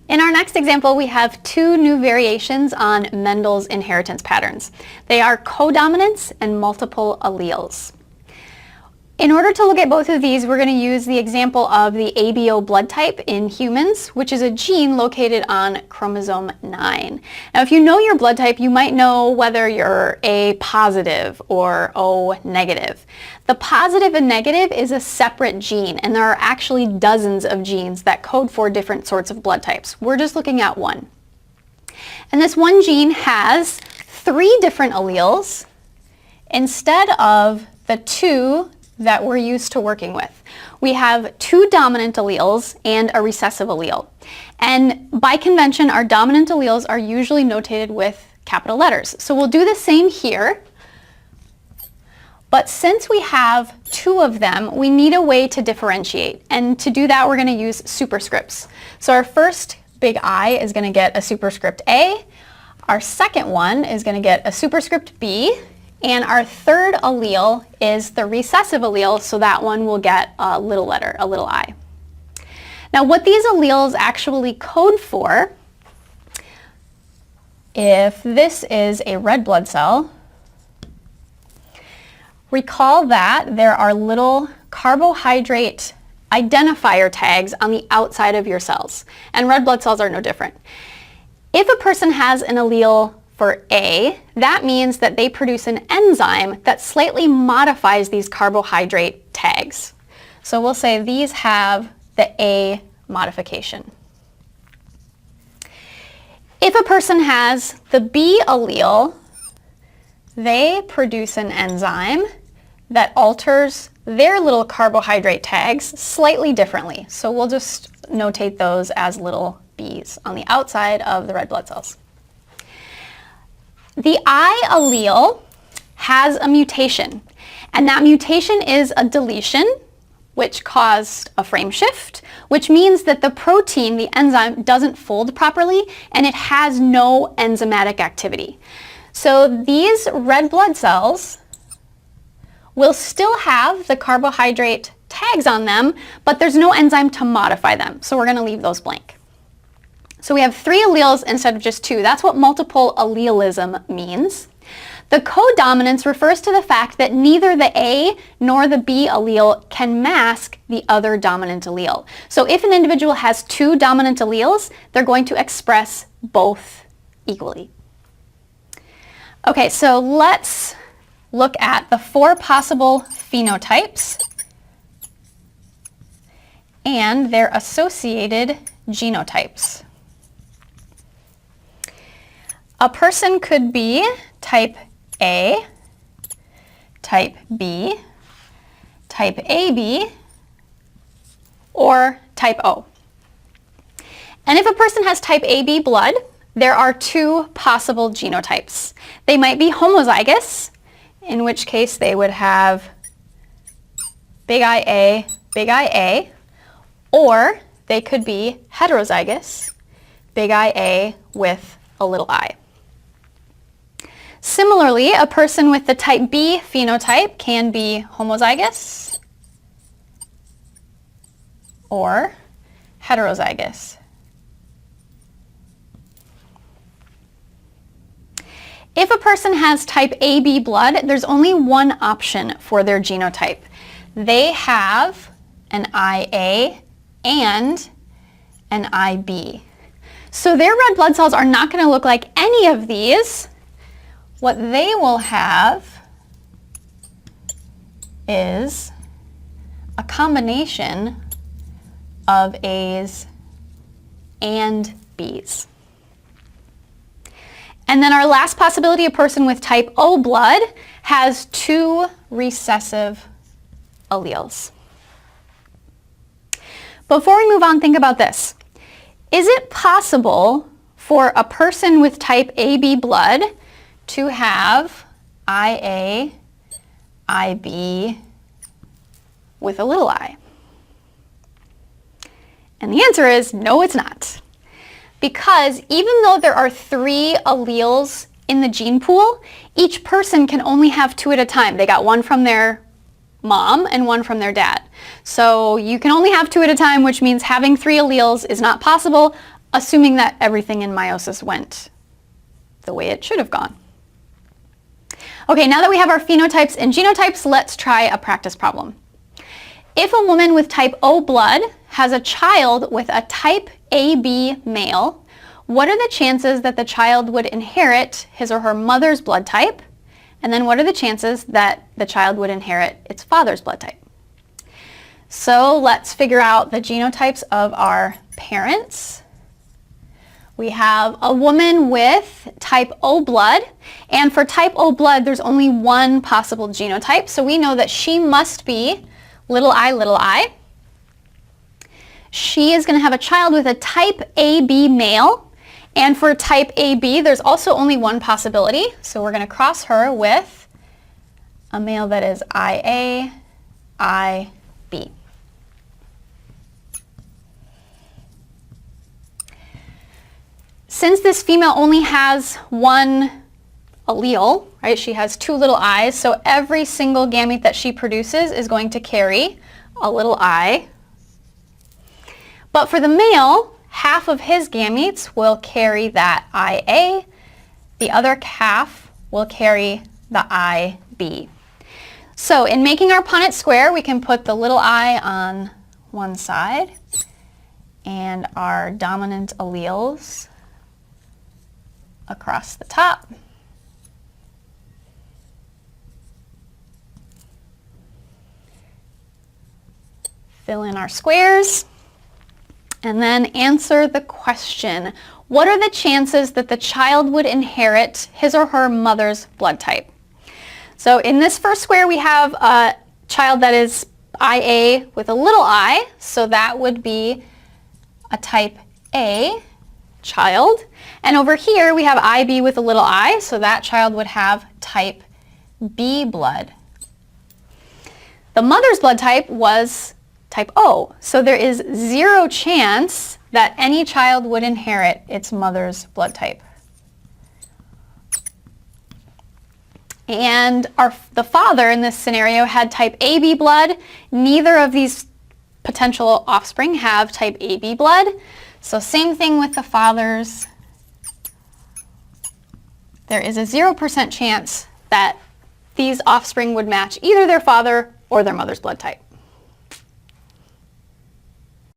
In our next example, we have two new variations on Mendel's inheritance patterns. They are codominance and multiple alleles. In order to look at both of these, we're going to use the example of the ABO blood type in humans, which is a gene located on chromosome 9. Now, if you know your blood type, you might know whether you're A positive or O negative. The positive and negative is a separate gene, and there are actually dozens of genes that code for different sorts of blood types. We're just looking at one. And this one gene has 3 different alleles instead of the 2 that we're used to working with. We have 2 dominant alleles and a recessive allele. And by convention, our dominant alleles are usually notated with capital letters. So we'll do the same here. But since we have 2 of them, we need a way to differentiate. And to do that, we're going to use superscripts. So our first big I is going to get a superscript A. Our second one is going to get a superscript B. And our third allele is the recessive allele, so that one will get a little letter, a little I. Now, what these alleles actually code for, if this is a red blood cell, recall that there are little carbohydrate identifier tags on the outside of your cells, and red blood cells are no different. If a person has an allele for A, that means that they produce an enzyme that slightly modifies these carbohydrate tags. So we'll say these have the A modification. If a person has the B allele, they produce an enzyme that alters their little carbohydrate tags slightly differently. So we'll just notate those as little B's on the outside of the red blood cells. The I allele has a mutation, and that mutation is a deletion, which caused a frame shift, which means that the protein, the enzyme, doesn't fold properly, and it has no enzymatic activity. So these red blood cells will still have the carbohydrate tags on them, but there's no enzyme to modify them, so we're going to leave those blank. So we have 3 alleles instead of just 2. That's what multiple allelism means. The codominance refers to the fact that neither the A nor the B allele can mask the other dominant allele. So if an individual has 2 dominant alleles, they're going to express both equally. Okay, so let's look at the 4 possible phenotypes and their associated genotypes. A person could be type A, type B, type AB, or type O. And if a person has type AB blood, there are 2 possible genotypes. They might be homozygous, in which case they would have big IA, or they could be heterozygous, big IA with a little I. Similarly, a person with the type B phenotype can be homozygous or heterozygous. If a person has type AB blood, there's only one option for their genotype. They have an IA and an IB. So their red blood cells are not going to look like any of these. What they will have is a combination of A's and B's. And then our last possibility, a person with type O blood has 2 recessive alleles. Before we move on, think about this. Is it possible for a person with type AB blood to have IA, IB with a little I? And the answer is no, it's not. Because even though there are 3 alleles in the gene pool, each person can only have 2 at a time. They got one from their mom and one from their dad. So you can only have 2 at a time, which means having 3 alleles is not possible assuming that everything in meiosis went the way it should have gone. Okay, now that we have our phenotypes and genotypes, let's try a practice problem. If a woman with type O blood has a child with a type AB male, what are the chances that the child would inherit his or her mother's blood type? And then what are the chances that the child would inherit its father's blood type? So let's figure out the genotypes of our parents. We have a woman with type O blood, and for type O blood, there's only one possible genotype, so we know that she must be little I. She is going to have a child with a type AB male, and for type AB, there's also only one possibility, so we're going to cross her with a male that is IA, IB. Since this female only has one allele, right, she has two little i's, so every single gamete that she produces is going to carry a little I. But for the male, half of his gametes will carry that IA, the other half will carry the IB. So in making our Punnett square, we can put the little I on one side and our dominant alleles across the top. Fill in our squares and then answer the question. What are the chances that the child would inherit his or her mother's blood type? So in this first square we have a child that is IA with a little I, so that would be a type A child. And over here we have IB with a little I, so that child would have type B blood. The mother's blood type was type O, so there is zero chance that any child would inherit its mother's blood type. And the father in this scenario had type AB blood. Neither of these potential offspring have type AB blood. So same thing with the fathers. There is a 0% chance that these offspring would match either their father or their mother's blood type.